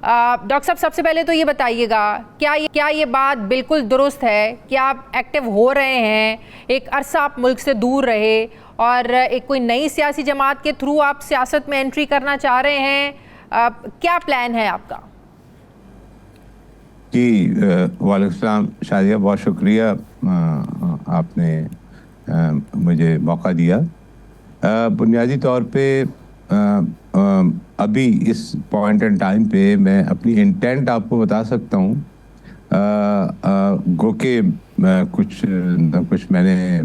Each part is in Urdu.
ڈاکٹر صاحب سب سے پہلے تو یہ بتائیے گا کیا یہ بات بالکل درست ہے کہ آپ ایکٹیو ہو رہے ہیں، ایک عرصہ آپ ملک سے دور رہے اور ایک کوئی نئی سیاسی جماعت کے تھرو آپ سیاست میں انٹری کرنا چاہ رہے ہیں، کیا پلان ہے آپ کا؟ جی وعلیکم السلام شادیہ، بہت شکریہ آپ نے مجھے موقع دیا۔ بنیادی طور پہ ابھی اس پوائنٹ اینڈ ٹائم پہ میں اپنی انٹینٹ آپ کو بتا سکتا ہوں، گو کہ کچھ میں نے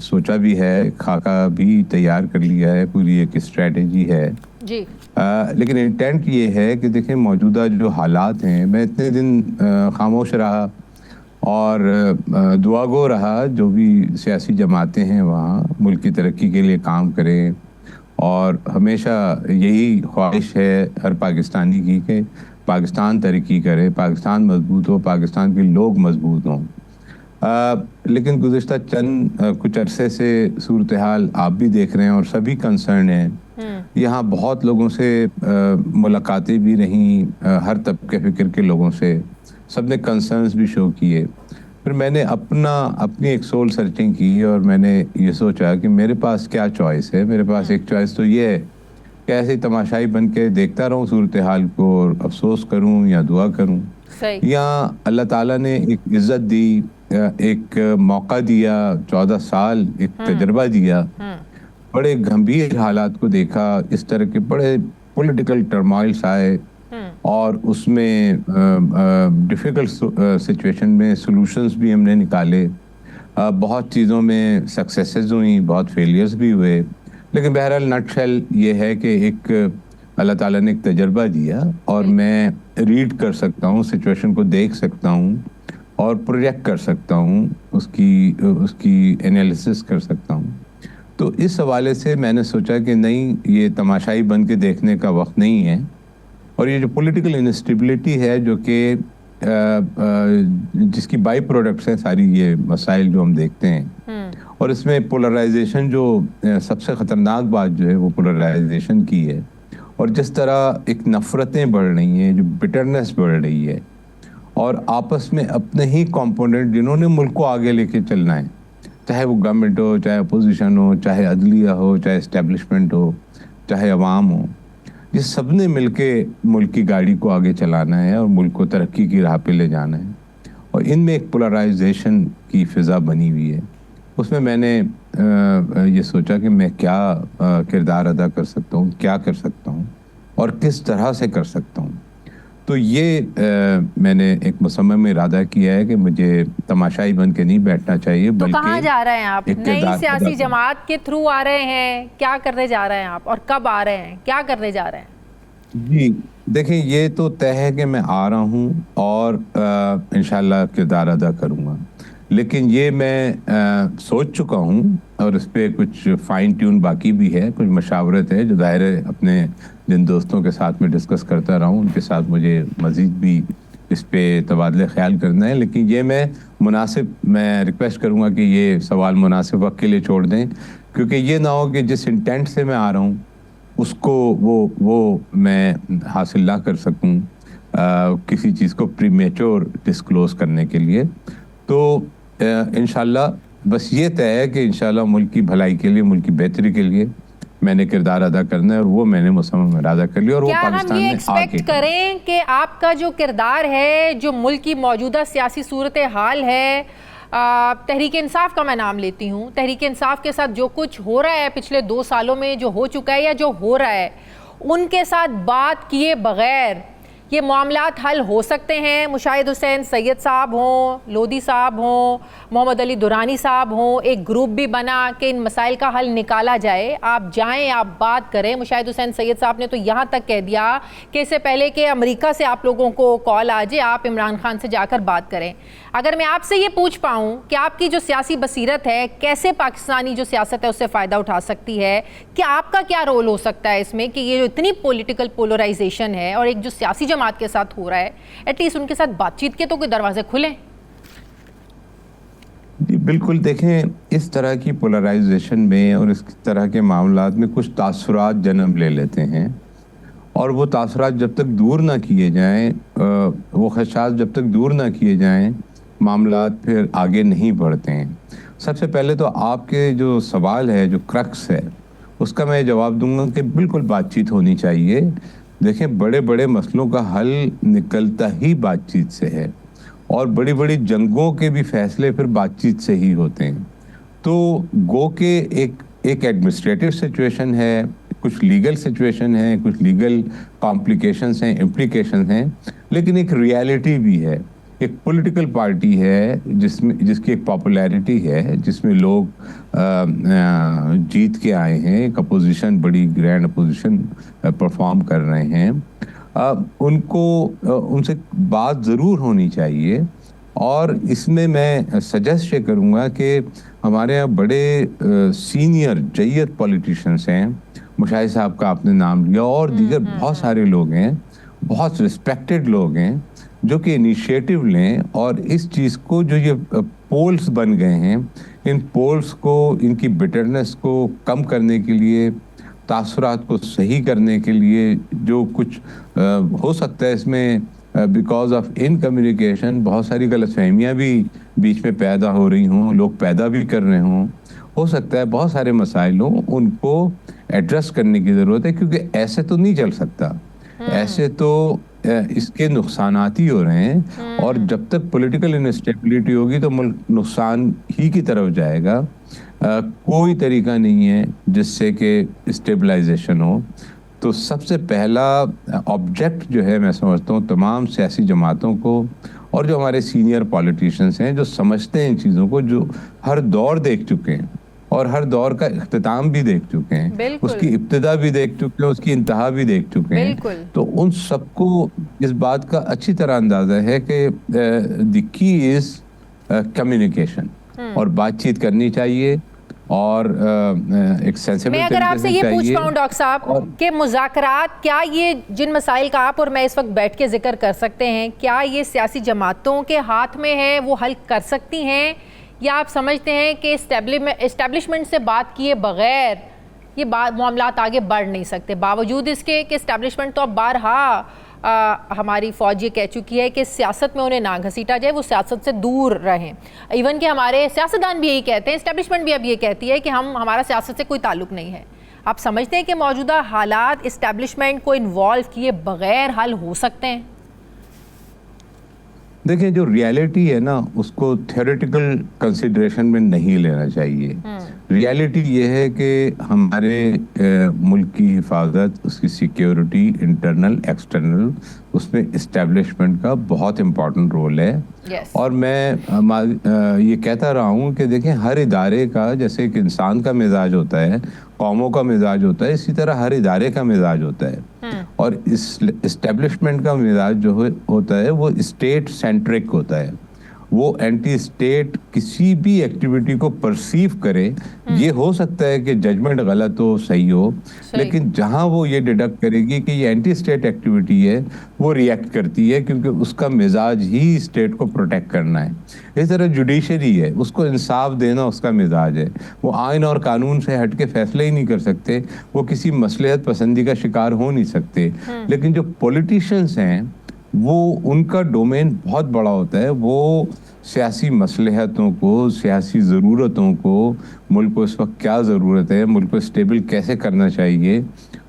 سوچا بھی ہے، خاکہ بھی تیار کر لیا ہے، پوری ایک اسٹریٹجی ہے جی، لیکن انٹینٹ یہ ہے کہ دیکھیں موجودہ جو حالات ہیں، میں اتنے دن خاموش رہا اور دعا گو رہا جو بھی سیاسی جماعتیں ہیں وہاں ملک کی ترقی کے لیے کام کریں، اور ہمیشہ یہی خواہش ہے ہر پاکستانی کی کہ پاکستان ترقی کرے، پاکستان مضبوط ہو، پاکستان کے لوگ مضبوط ہوں۔ لیکن گزشتہ چند کچھ عرصے سے صورتحال آپ بھی دیکھ رہے ہیں اور سبھی کنسرن ہیں، یہاں بہت لوگوں سے ملاقاتیں بھی رہیں، ہر طبقے فکر کے لوگوں سے، سب نے کنسرنز بھی شو کیے۔ پھر میں نے اپنی ایک سول سرچنگ کی اور میں نے یہ سوچا کہ میرے پاس کیا چوائس ہے۔ میرے پاس ایک چوائس تو یہ ہے کہ ایسے تماشائی بن کے دیکھتا رہوں صورتحال کو اور افسوس کروں یا دعا کروں، یا اللہ تعالیٰ نے ایک عزت دی، ایک موقع دیا، 14 سال ایک تجربہ دیا، بڑے گھمبیر حالات کو دیکھا، اس طرح کے بڑے پولیٹیکل ٹرمائلز آئے اور اس میں ڈیفیکلٹ سچویشن میں سلوشنز بھی ہم نے نکالے، بہت چیزوں میں سکسیسز ہوئیں، بہت فیلیئرز بھی ہوئے، لیکن بہرحال نٹ شیل یہ ہے کہ ایک اللہ تعالیٰ نے ایک تجربہ دیا اور میں ریڈ کر سکتا ہوں، سچویشن کو دیکھ سکتا ہوں اور پروجیکٹ کر سکتا ہوں، اس کی انالیسس کر سکتا ہوں۔ تو اس حوالے سے میں نے سوچا کہ نہیں، یہ تماشائی بن کے دیکھنے کا وقت نہیں ہے، اور یہ جو پولیٹیکل انسٹیبلٹی ہے جو کہ جس کی بائی پروڈکٹس ہیں ساری یہ مسائل جو ہم دیکھتے ہیں، اور اس میں پولرائزیشن جو سب سے خطرناک بات جو ہے وہ پولرائزیشن کی ہے، اور جس طرح ایک نفرتیں بڑھ رہی ہیں، جو بٹرنس بڑھ رہی ہے، اور آپس میں اپنے ہی کمپوننٹ جنہوں نے ملک کو آگے لے کے چلنا ہے، چاہے وہ گورنمنٹ ہو، چاہے اپوزیشن ہو، چاہے عدلیہ ہو، چاہے اسٹیبلشمنٹ ہو، چاہے عوام ہو، یہ سب نے مل کے ملک کی گاڑی کو آگے چلانا ہے اور ملک کو ترقی کی راہ پہ لے جانا ہے، اور ان میں ایک پولرائزیشن کی فضا بنی ہوئی ہے۔ اس میں نے یہ سوچا کہ میں کیا کردار ادا کر سکتا ہوں، کیا کر سکتا ہوں اور کس طرح سے کر سکتا ہوں۔ تو یہ میں نے ایک مصمم ارادہ کیا ہے کہ مجھے تماشائی بن کے نہیں بیٹھنا چاہیے، تو بلکہ کہاں جا رہے ہیں آپ؟ نئی سیاسی جماعت کے تھرو آ رہے ہیں؟ کیا کرنے جا رہے ہیں آپ، اور کب آ رہے ہیں؟ کیا کرنے جا رہے ہیں؟ جی دیکھیں، یہ تو طے ہے کہ میں آ رہا ہوں اور انشاءاللہ کردار ادا کروں گا، لیکن یہ میں سوچ چکا ہوں اور اس پہ کچھ فائن ٹیون باقی بھی ہے، کچھ مشاورت ہے جو ظاہر ہے اپنے جن دوستوں کے ساتھ میں ڈسکس کرتا رہا ہوں ان کے ساتھ مجھے مزید بھی اس پہ تبادلہ خیال کرنا ہے، لیکن یہ میں ریکویسٹ کروں گا کہ یہ سوال مناسب وقت کے لیے چھوڑ دیں، کیونکہ یہ نہ ہو کہ جس انٹینٹ سے میں آ رہا ہوں اس کو وہ میں حاصل نہ کر سکوں کسی چیز کو پریمیچور ڈسکلوز کرنے کے لیے۔ تو انشاءاللہ بس یہ طے ہے کہ انشاءاللہ ملک کی بھلائی کے لیے، ملک کی بہتری کے لیے میں نے کردار ادا کرنا ہے، اور وہ میں نے مصمم ارادہ کر لیا، اور وہ پاکستان میں کیا ہم یہ ایکسپیکٹ کریں کہ آپ کا جو کردار ہے، جو ملک کی موجودہ سیاسی صورتحال ہے، تحریک انصاف کا میں نام لیتی ہوں، تحریک انصاف کے ساتھ جو کچھ ہو رہا ہے پچھلے 2 سالوں میں، جو ہو چکا ہے یا جو ہو رہا ہے، ان کے ساتھ بات کیے بغیر یہ معاملات حل ہو سکتے ہیں؟ مشاہد حسین سید صاحب ہوں، لودھی صاحب ہوں، محمد علی دورانی صاحب ہوں، ایک گروپ بھی بنا کہ ان مسائل کا حل نکالا جائے، آپ جائیں، آپ بات کریں۔ مشاہد حسین سید صاحب نے تو یہاں تک کہہ دیا کہ اس سے پہلے کہ امریکہ سے آپ لوگوں کو کال آ جائے، آپ عمران خان سے جا کر بات کریں۔ اگر میں آپ سے یہ پوچھ پاؤں کہ آپ کی جو سیاسی بصیرت ہے کیسے پاکستانی جو سیاست ہے اس سے فائدہ اٹھا سکتی ہے، کہ آپ کا کیا رول ہو سکتا ہے اس میں کہ یہ جو اتنی پولیٹیکل پولرائزیشن ہے اور ایک جو سیاسی جماعت کے ساتھ ہو رہا ہے، ایٹ لیسٹ ان کے ساتھ بات چیت کے تو کوئی دروازے کھلیں؟ جی بالکل، دیکھیں اس طرح کی پولرائزیشن میں اور اس طرح کے معاملات میں کچھ تاثرات جنم لے لیتے ہیں، اور وہ تاثرات جب تک دور نہ کیے جائیں، وہ خدشات جب تک دور نہ کیے جائیں، معاملات پھر آگے نہیں بڑھتے ہیں۔ سب سے پہلے تو آپ کے جو سوال ہے، جو کرکس ہے، اس کا میں جواب دوں گا کہ بالکل بات چیت ہونی چاہیے۔ دیکھیں، بڑے بڑے مسئلوں کا حل نکلتا ہی بات چیت سے ہے، اور بڑی بڑی جنگوں کے بھی فیصلے پھر بات چیت سے ہی ہوتے ہیں۔ تو گو کہ ایک ایڈمنسٹریٹو سچویشن ہے، کچھ لیگل سچویشن ہے، کچھ لیگل کمپلیکیشنز ہیں، امپلیکیشنز ہیں، لیکن ایک ریالٹی بھی ہے۔ ایک پولیٹیکل پارٹی ہے جس کی ایک پاپولیرٹی ہے، جس میں لوگ جیت کے آئے ہیں، ایک اپوزیشن، بڑی گرینڈ اپوزیشن پرفارم کر رہے ہیں۔ ان سے بات ضرور ہونی چاہیے، اور اس میں سجیسٹ یہ کروں گا کہ ہمارے یہاں بڑے سینئر جیت پولیٹیشنز ہیں، مشاہد صاحب کا آپ نے نام لیا، اور دیگر بہت سارے لوگ ہیں، بہت ریسپیکٹڈ لوگ ہیں، جو کہ انیشیٹو لیں، اور اس چیز کو، جو یہ پولز بن گئے ہیں، ان پولز کو، ان کی بٹرنس کو کم کرنے کے لیے، تاثرات کو صحیح کرنے کے لیے، جو کچھ ہو سکتا ہے اس میں بیکاز آف ان کمیونیکیشن بہت ساری غلط فہمیاں بھی بیچ میں پیدا ہو رہی ہوں، لوگ پیدا بھی کر رہے ہوں، ہو سکتا ہے بہت سارے مسائل ہوں، ان کو ایڈریس کرنے کی ضرورت ہے، کیونکہ ایسے تو نہیں چل سکتا، ایسے تو اس کے نقصانات ہی ہو رہے ہیں، اور جب تک پولیٹیکل انسٹیبلٹی ہوگی تو ملک نقصان ہی کی طرف جائے گا۔ کوئی طریقہ نہیں ہے جس سے کہ اسٹیبلائزیشن ہو۔ تو سب سے پہلا آبجیکٹ جو ہے، میں سمجھتا ہوں تمام سیاسی جماعتوں کو، اور جو ہمارے سینئر پولیٹیشنز ہیں، جو سمجھتے ہیں ان چیزوں کو، جو ہر دور دیکھ چکے ہیں اور ہر دور کا اختتام بھی دیکھ چکے ہیں، اس کی ابتدا بھی دیکھ چکے ہیں، اس کی انتہا بھی دیکھ چکے ہیں، تو ان سب کو اس بات کا اچھی طرح اندازہ ہے کہ دی کی از کمیونیکیشن، اور بات چیت کرنی چاہیے، اور ایک سینسیبل میں اگر آپ سے یہ پوچھ پاؤں ڈاکٹر صاحب کہ مذاکرات، کیا یہ جن مسائل کا آپ اور میں اس وقت بیٹھ کے ذکر کر سکتے ہیں، کیا یہ سیاسی جماعتوں کے ہاتھ میں ہے، وہ حل کر سکتی ہیں، یا آپ سمجھتے ہیں کہ اسٹیبلشمنٹ سے بات کیے بغیر یہ معاملات آگے بڑھ نہیں سکتے، باوجود اس کے کہ اسٹیبلشمنٹ تو اب بارہا ہماری فوج یہ کہہ چکی ہے کہ سیاست میں انہیں نہ گھسیٹا جائے، وہ سیاست سے دور رہیں، ایون کہ ہمارے سیاستدان بھی یہی کہتے ہیں، اسٹیبلشمنٹ بھی اب یہ کہتی ہے کہ ہمارا سیاست سے کوئی تعلق نہیں ہے۔ آپ سمجھتے ہیں کہ موجودہ حالات اسٹیبلشمنٹ کو انوالو کیے بغیر حل ہو سکتے ہیں؟ دیکھیں، جو ریالٹی ہے نا، اس کو تھیوریٹیکل کنسیڈریشن میں نہیں لینا چاہیے۔ ریالٹی یہ ہے کہ ہمارے ملک کی حفاظت، اس کی سیکیورٹی، انٹرنل ایکسٹرنل، اس میں اسٹیبلشمنٹ کا بہت امپورٹنٹ رول ہے۔ اور میں یہ کہتا رہا ہوں کہ دیکھیں، ہر ادارے کا، جیسے ایک انسان کا مزاج ہوتا ہے، قوموں کا مزاج ہوتا ہے، اسی طرح ہر ادارے کا مزاج ہوتا ہے، اور اسٹیبلشمنٹ کا مزاج جو ہوتا ہے وہ اسٹیٹ سینٹرک ہوتا ہے۔ وہ اینٹی اسٹیٹ کسی بھی ایکٹیویٹی کو پرسیو کرے، یہ ہو سکتا ہے کہ ججمنٹ غلط ہو، صحیح ہو، لیکن جہاں وہ یہ ڈیڈکٹ کرے گی کہ یہ اینٹی اسٹیٹ ایکٹیویٹی ہے، وہ ریئیکٹ کرتی ہے، کیونکہ اس کا مزاج ہی اسٹیٹ کو پروٹیکٹ کرنا ہے۔ اس طرح جوڈیشری ہے، اس کو انصاف دینا اس کا مزاج ہے، وہ آئین اور قانون سے ہٹ کے فیصلے ہی نہیں کر سکتے، وہ کسی مصلحت پسندی کا شکار ہو نہیں سکتے۔ لیکن جو پولیٹیشنز ہیں، وہ ان کا ڈومین بہت بڑا ہوتا ہے، وہ سیاسی مصلحتوں کو، سیاسی ضرورتوں کو، ملک کو اس وقت کیا ضرورت ہے، ملک کو اسٹیبل کیسے کرنا چاہیے،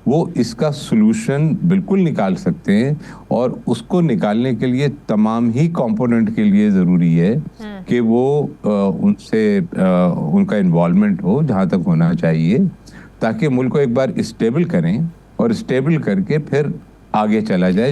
وہ اس کا سلوشن بالکل نکال سکتے ہیں، اور اس کو نکالنے کے لیے تمام ہی کمپوننٹ کے لیے ضروری ہے کہ وہ ان کا انوالومنٹ ہو جہاں تک ہونا چاہیے، تاکہ ملک کو ایک بار اسٹیبل کریں، اور اسٹیبل کر کے پھر آگے چلا جائے۔